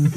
Hey,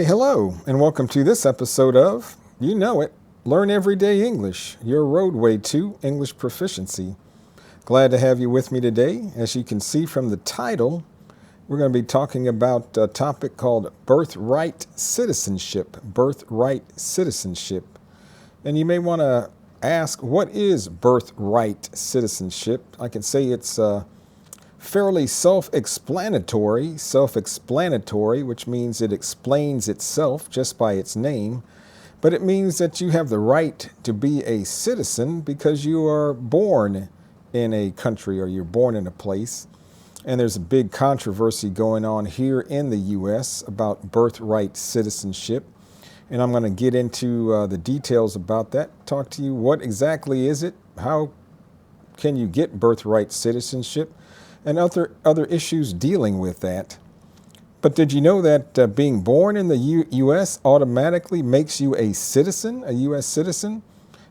hello, and welcome to this episode of, you know it, Learn Everyday English, your roadway to English proficiency. Glad to have you with me today. As you can see from the title, we're going to be talking about a topic called Birthright Citizenship. Birthright Citizenship. And you may want to ask, what is birthright citizenship? I can say it's fairly self-explanatory, which means it explains itself just by its name, but it means that you have the right to be a citizen because you are born in a country or you're born in a place. And there's a big controversy going on here in the U.S. about birthright citizenship. And I'm going to get into the details about that, talk to you, what exactly is it, how can you get birthright citizenship, and other issues dealing with that. But did you know that being born in the U.S. automatically makes you a citizen, a U.S. citizen,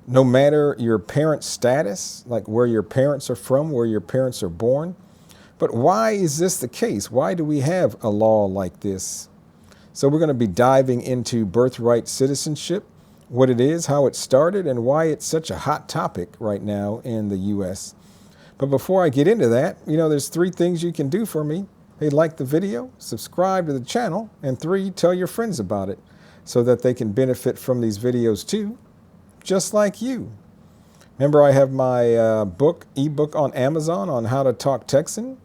no matter your parents' status, like where your parents are from, where your parents are born? But why is this the case? Why do we have a law like this? So we're going to be diving into birthright citizenship, what it is, how it started, and why it's such a hot topic right now in the U.S. But before I get into that, there's 3 things you can do for me. Hey, like the video, subscribe to the channel, and 3, tell your friends about it so that they can benefit from these videos too, just like you. Remember, I have my eBook on Amazon on how to talk Texan.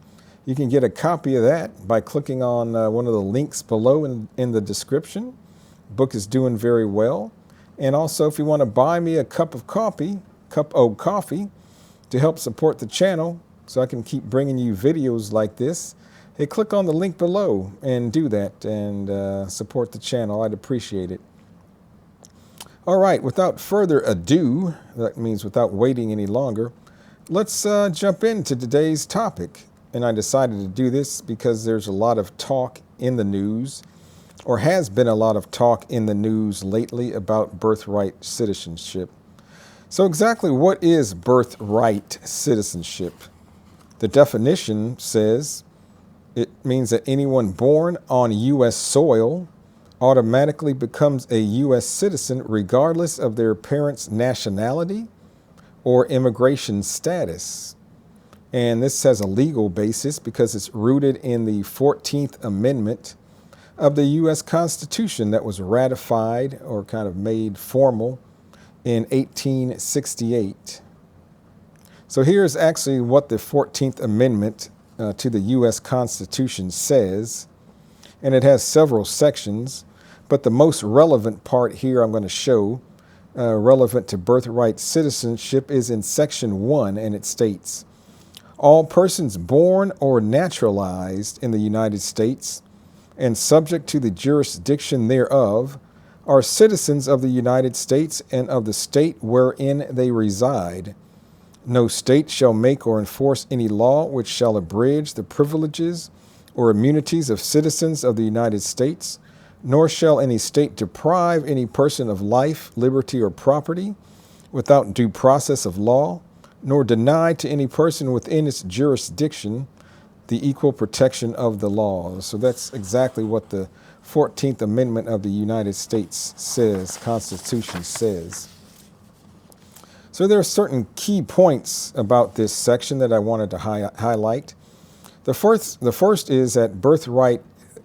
You can get a copy of that by clicking on one of the links below in the description. The book is doing very well. And also, if you want to buy me a cup of coffee, to help support the channel so I can keep bringing you videos like this, hey, click on the link below and do that and support the channel. I'd appreciate it. All right, without further ado, that means without waiting any longer, let's jump into today's topic. And I decided to do this because there's a lot of talk in the news, or has been a lot of talk in the news lately about birthright citizenship. So exactly what is birthright citizenship? The definition says it means that anyone born on U.S. soil automatically becomes a U.S. citizen regardless of their parents' nationality or immigration status. And this has a legal basis because it's rooted in the 14th Amendment of the U.S. Constitution that was ratified or kind of made formal in 1868. So here's actually what the 14th Amendment to the U.S. Constitution says, and it has several sections, but the most relevant part here I'm going to show, relevant to birthright citizenship, is in Section 1, and it states, all persons born or naturalized in the United States and subject to the jurisdiction thereof are citizens of the United States and of the state wherein they reside. No state shall make or enforce any law which shall abridge the privileges or immunities of citizens of the United States, nor shall any state deprive any person of life, liberty, or property without due process of law, nor deny to any person within its jurisdiction the equal protection of the law. So that's exactly what the 14th Amendment of the United States says, Constitution says. So there are certain key points about this section that I wanted to highlight. The first is that birthright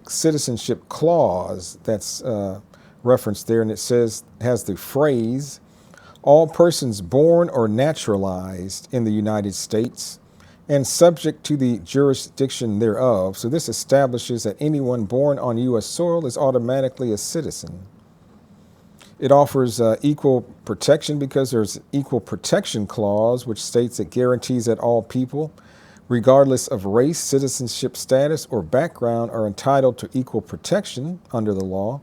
citizenship clause that's referenced there, and it has the phrase, all persons born or naturalized in the United States and subject to the jurisdiction thereof. So this establishes that anyone born on U.S. soil is automatically a citizen. It offers equal protection because there's an equal protection clause, which states it guarantees that all people, regardless of race, citizenship status, or background, are entitled to equal protection under the law.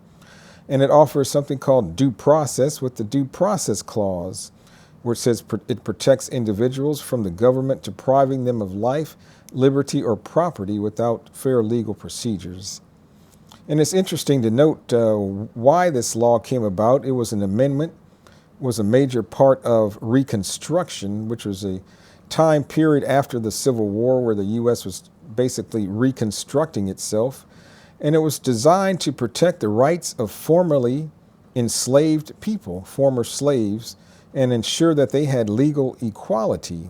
And it offers something called due process with the due process clause. where it says it protects individuals from the government depriving them of life, liberty, or property without fair legal procedures. And it's interesting to note why this law came about. It was an amendment, was a major part of Reconstruction, which was a time period after the Civil War where the U.S. was basically reconstructing itself. And it was designed to protect the rights of formerly enslaved people, former slaves, and ensure that they had legal equality.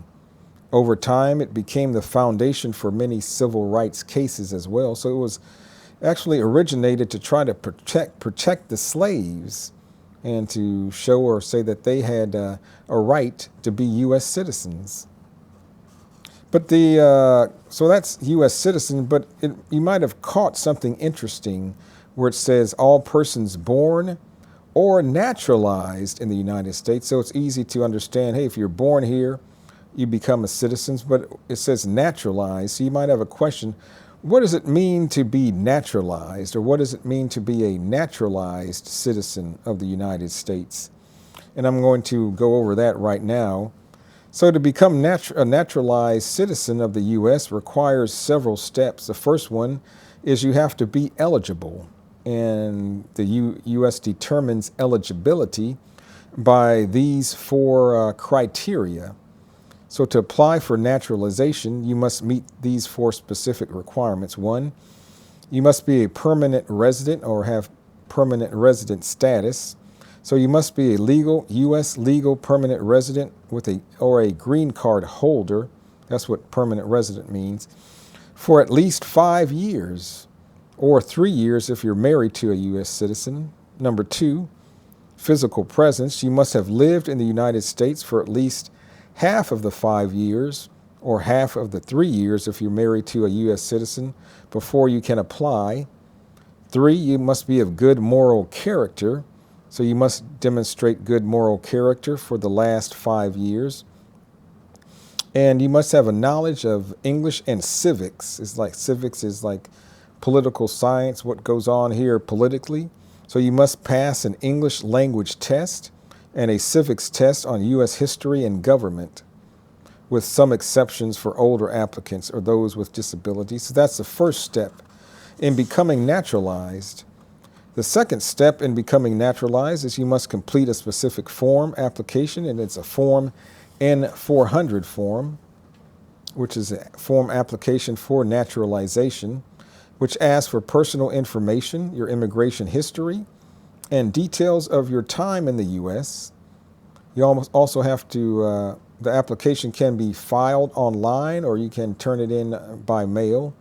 Over time, it became the foundation for many civil rights cases as well. So it was actually originated to try to protect the slaves and to show or say that they had a right to be U.S. citizens. But so that's U.S. citizen, but you might have caught something interesting where it says all persons born or naturalized in the United States. So it's easy to understand, hey, if you're born here, you become a citizen, but it says naturalized. So you might have a question, what does it mean to be naturalized, or what does it mean to be a naturalized citizen of the United States? And I'm going to go over that right now. So to become a naturalized citizen of the U.S. requires several steps. The first one is you have to be eligible, and the U.S. determines eligibility by these four criteria. So to apply for naturalization, you must meet these four specific requirements. One, you must be a permanent resident or have permanent resident status. So you must be a U.S. legal permanent resident or a green card holder. That's what permanent resident means. For at least 5 years, or 3 years if you're married to a U.S. citizen. Number two, physical presence. You must have lived in the United States for at least half of the 5 years or half of the 3 years if you're married to a U.S. citizen before you can apply. 3, you must be of good moral character. So you must demonstrate good moral character for the last 5 years. And you must have a knowledge of English and civics. Civics is like political science, what goes on here politically. So you must pass an English language test and a civics test on U.S. history and government, with some exceptions for older applicants or those with disabilities. So that's the first step in becoming naturalized. The second step in becoming naturalized is you must complete a specific form application, and it's a Form N-400 form, which is a form application for naturalization, which asks for personal information, your immigration history, and details of your time in the U.S. You also have to, the application can be filed online or you can turn it in by mail.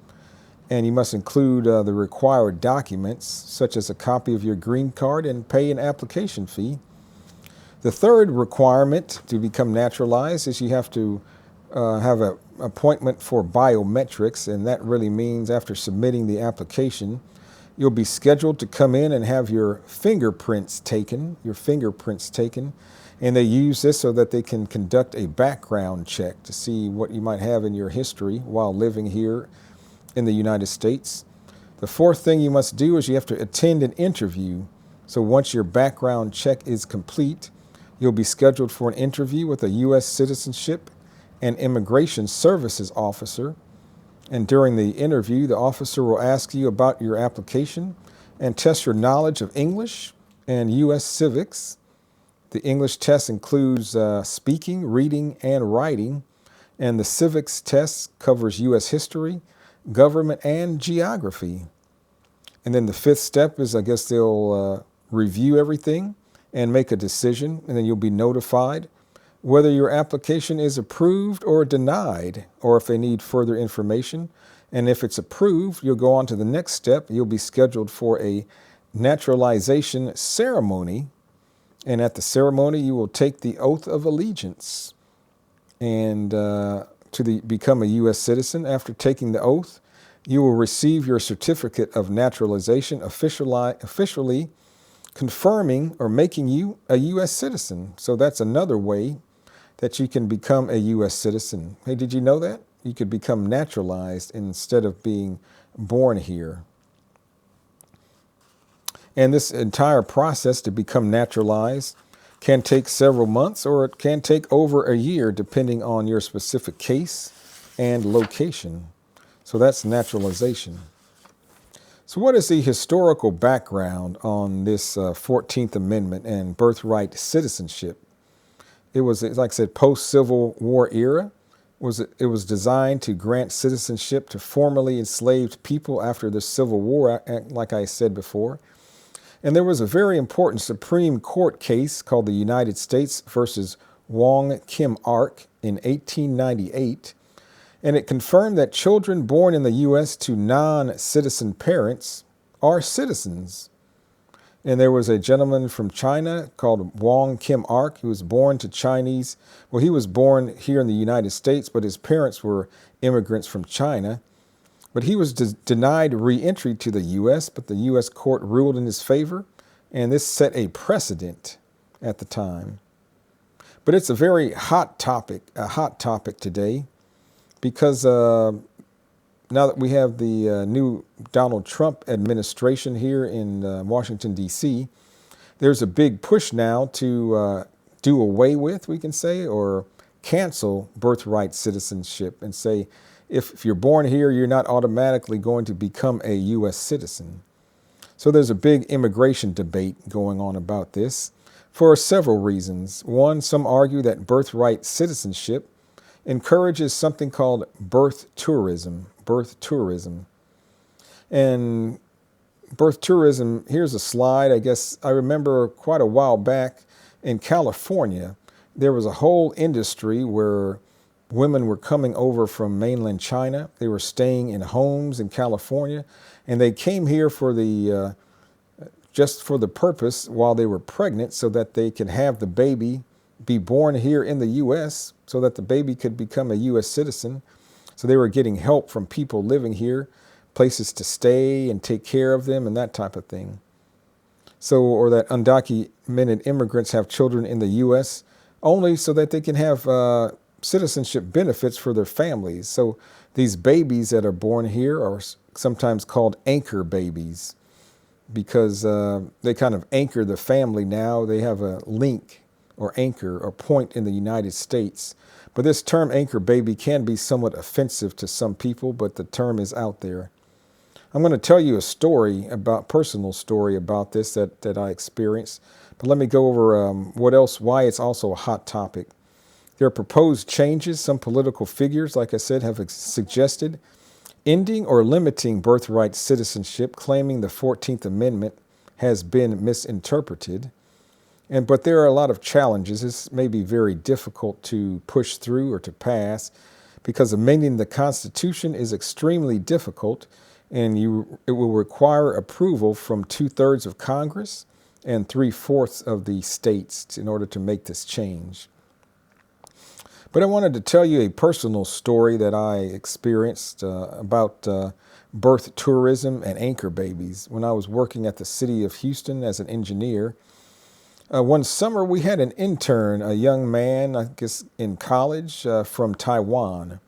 And you must include the required documents, such as a copy of your green card, and pay an application fee. The third requirement to become naturalized is you have to have an appointment for biometrics, and that really means after submitting the application, you'll be scheduled to come in and have your fingerprints taken, and they use this so that they can conduct a background check to see what you might have in your history while living here in the United States. The fourth thing you must do is you have to attend an interview. So once your background check is complete, you'll be scheduled for an interview with a U.S. Citizenship and Immigration Services officer. And during the interview, the officer will ask you about your application and test your knowledge of English and U.S. civics. The English test includes speaking, reading, and writing, and the civics test covers U.S. history, government, and geography. And then the fifth step is, I guess they'll review everything and make a decision, and then you'll be notified whether your application is approved or denied, or if they need further information. And if it's approved, you'll go on to the next step. You'll be scheduled for a naturalization ceremony, and at the ceremony you will take the oath of allegiance and become a U.S. citizen. After taking the oath, you will receive your certificate of naturalization officially confirming or making you a U.S. citizen. So that's another way that you can become a U.S. citizen. Hey, did you know that? You could become naturalized instead of being born here. And this entire process to become naturalized Can take several months, or it can take over a year depending on your specific case and location. So that's naturalization. So what is the historical background on this 14th Amendment and birthright citizenship? It was, like I said, post-Civil War era. It was designed to grant citizenship to formerly enslaved people after the Civil War, like I said before. And there was a very important Supreme Court case called the United States versus Wong Kim Ark in 1898. And it confirmed that children born in the U.S. to non-citizen parents are citizens. And there was a gentleman from China called Wong Kim Ark, who was born to Chinese. Well, he was born here in the United States, but his parents were immigrants from China. But he was denied re-entry to the U.S., but the U.S. court ruled in his favor, and this set a precedent at the time. But it's a very hot topic today, because now that we have the new Donald Trump administration here in Washington, D.C., there's a big push now to do away with, we can say, or cancel birthright citizenship and say, if you're born here, you're not automatically going to become a U.S. citizen. So there's a big immigration debate going on about this for several reasons. One, some argue that birthright citizenship encourages something called birth tourism. And birth tourism, here's a slide. I guess I remember quite a while back in California, there was a whole industry where women were coming over from mainland China. They were staying in homes in California, and they came here for just for the purpose while they were pregnant, so that they could have the baby be born here in the U.S., so that the baby could become a U.S. citizen. So they were getting help from people living here, places to stay and take care of them and that type of thing. So, or that undocumented immigrants have children in the U.S. only so that they can have citizenship benefits for their families. So these babies that are born here are sometimes called anchor babies, because they kind of anchor the family now. They have a link or anchor or point in the United States. But this term anchor baby can be somewhat offensive to some people, but the term is out there. I'm going to tell you a personal story about this that I experienced. But let me go over why it's also a hot topic. There are proposed changes. Some political figures, like I said, have suggested ending or limiting birthright citizenship, claiming the 14th Amendment has been misinterpreted. But there are a lot of challenges. This may be very difficult to push through or to pass, because amending the Constitution is extremely difficult, and it will require approval from 2/3 of Congress and 3/4 of the states in order to make this change. But I wanted to tell you a personal story that I experienced about birth tourism and anchor babies. When I was working at the city of Houston as an engineer, one summer we had an intern, a young man, I guess in college, from Taiwan.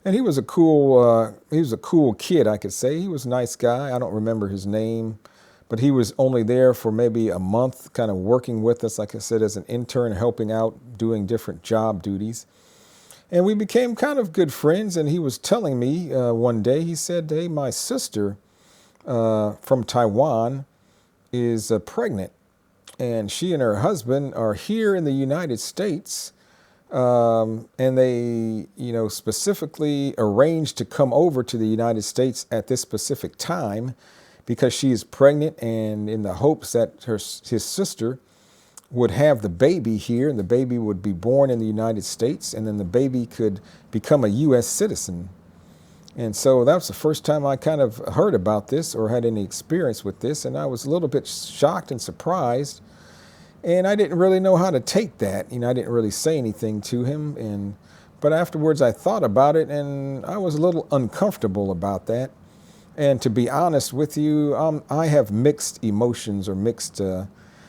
And he was a cool kid, I could say. He was a nice guy. I don't remember his name, but he was only there for maybe a month, kind of working with us, like I said, as an intern, helping out, doing different job duties. And we became kind of good friends. And he was telling me one day, he said, "Hey, my sister from Taiwan is pregnant, and she and her husband are here in the United States. And they, specifically arranged to come over to the United States at this specific time because she is pregnant, and in the hopes that his sister would have the baby here, and the baby would be born in the United States, and then the baby could become a U.S. citizen." And so that was the first time I kind of heard about this or had any experience with this, and I was a little bit shocked and surprised. And I didn't really know how to take that. I didn't really say anything to him. But afterwards I thought about it, and I was a little uncomfortable about that. And to be honest with you, I have mixed emotions or mixed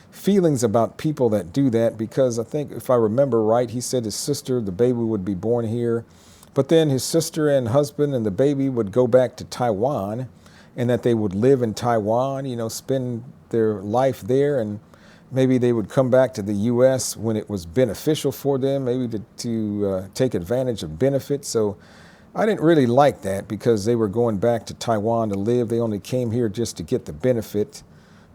feelings about people that do that, because I think, if I remember right, he said his sister, the baby would be born here, but then his sister and husband and the baby would go back to Taiwan, and that they would live in Taiwan, spend their life there. And maybe they would come back to the U.S. when it was beneficial for them, maybe to take advantage of benefits. So I didn't really like that because they were going back to Taiwan to live. They only came here just to get the benefit,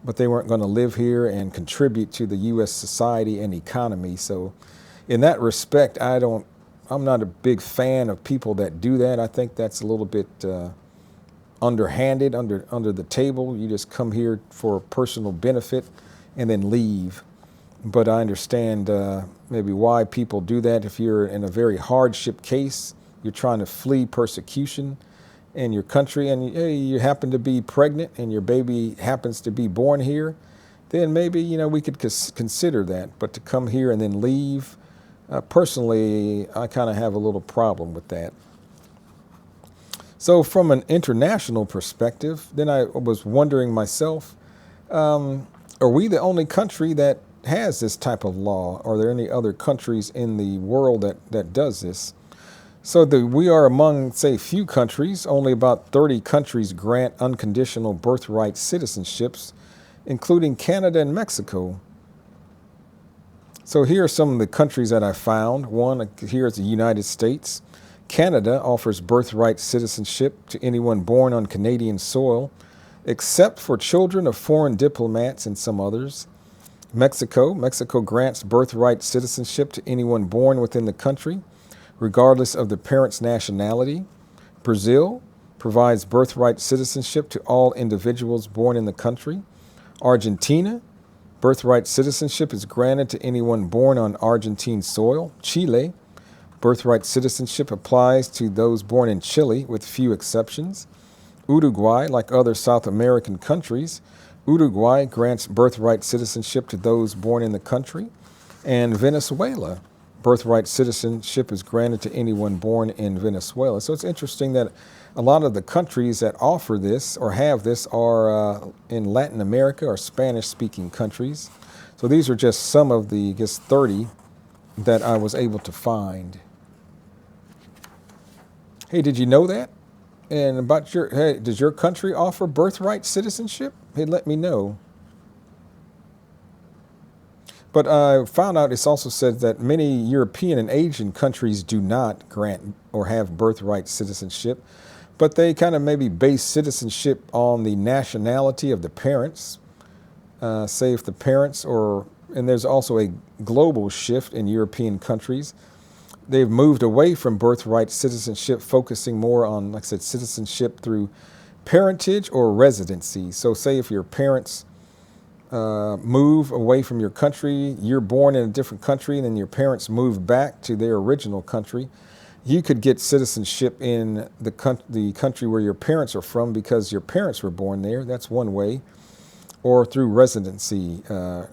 but they weren't going to live here and contribute to the U.S. society and economy. So in that respect, I'm not a big fan of people that do that. I think that's a little bit underhanded, under the table. You just come here for personal benefit and then leave. But I understand maybe why people do that. If you're in a very hardship case, you're trying to flee persecution in your country, and you happen to be pregnant and your baby happens to be born here, then maybe, we could consider that. But to come here and then leave, personally, I kind of have a little problem with that. So from an international perspective, then I was wondering myself, are we the only country that has this type of law? Are there any other countries in the world that does this? So we are among, say, few countries. Only about 30 countries grant unconditional birthright citizenships, including Canada and Mexico. So here are some of the countries that I found. One here is the United States. Canada offers birthright citizenship to anyone born on Canadian soil, except for children of foreign diplomats and some others. Mexico grants birthright citizenship to anyone born within the country, regardless of the parent's nationality. Brazil provides birthright citizenship to all individuals born in the country. Argentina, birthright citizenship is granted to anyone born on Argentine soil. Chile, birthright citizenship applies to those born in Chile, with few exceptions. Uruguay, like other South American countries, Uruguay grants birthright citizenship to those born in the country. And Venezuela, birthright citizenship is granted to anyone born in Venezuela. So it's interesting that a lot of the countries that offer this or have this are in Latin America or Spanish-speaking countries. So these are just some of the, 30 that I was able to find. Hey, did you know that? And about does your country offer birthright citizenship? Hey, let me know. But I found out it's also said that many European and Asian countries do not grant or have birthright citizenship, but they kind of maybe base citizenship on the nationality of the parents. Say if the parents and there's also a global shift in European countries. They've moved away from birthright citizenship, focusing more on, like I said, citizenship through parentage or residency. So say if your parents move away from your country, you're born in a different country, and then your parents move back to their original country, you could get citizenship in the country where your parents are from because your parents were born there. That's one way. Or through residency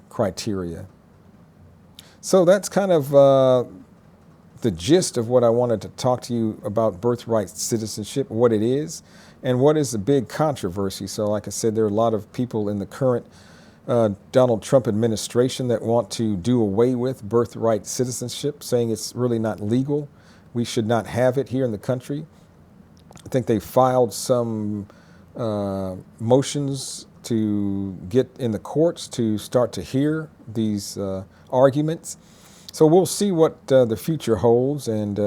criteria. So that's kind of the gist of what I wanted to talk to you about birthright citizenship, what it is, and what is the big controversy. So like I said, there are a lot of people in the current Donald Trump administration that want to do away with birthright citizenship, saying it's really not legal. We should not have it here in the country. I think they filed some motions to get in the courts to start to hear these arguments. So we'll see what the future holds, and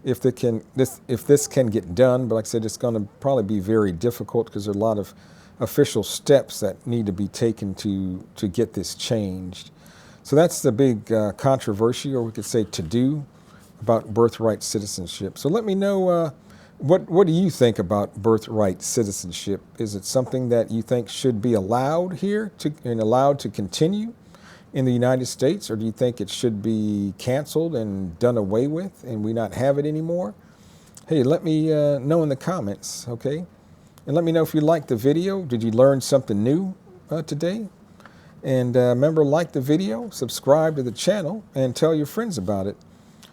if this can get done. But like I said, it's going to probably be very difficult because there are a lot of official steps that need to be taken to get this changed. So that's the big controversy, or we could say to-do, about birthright citizenship. So let me know what do you think about birthright citizenship? Is it something that you think should be allowed here and allowed to continue in the United States, or do you think it should be canceled and done away with and we not have it anymore? Hey, let me know in the comments, okay? And let me know if you liked the video. Did you learn something new today? And remember, like the video, subscribe to the channel, and tell your friends about it.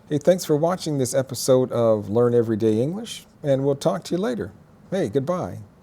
Hey, thanks for watching this episode of Learn Everyday English, and we'll talk to you later. Hey, goodbye.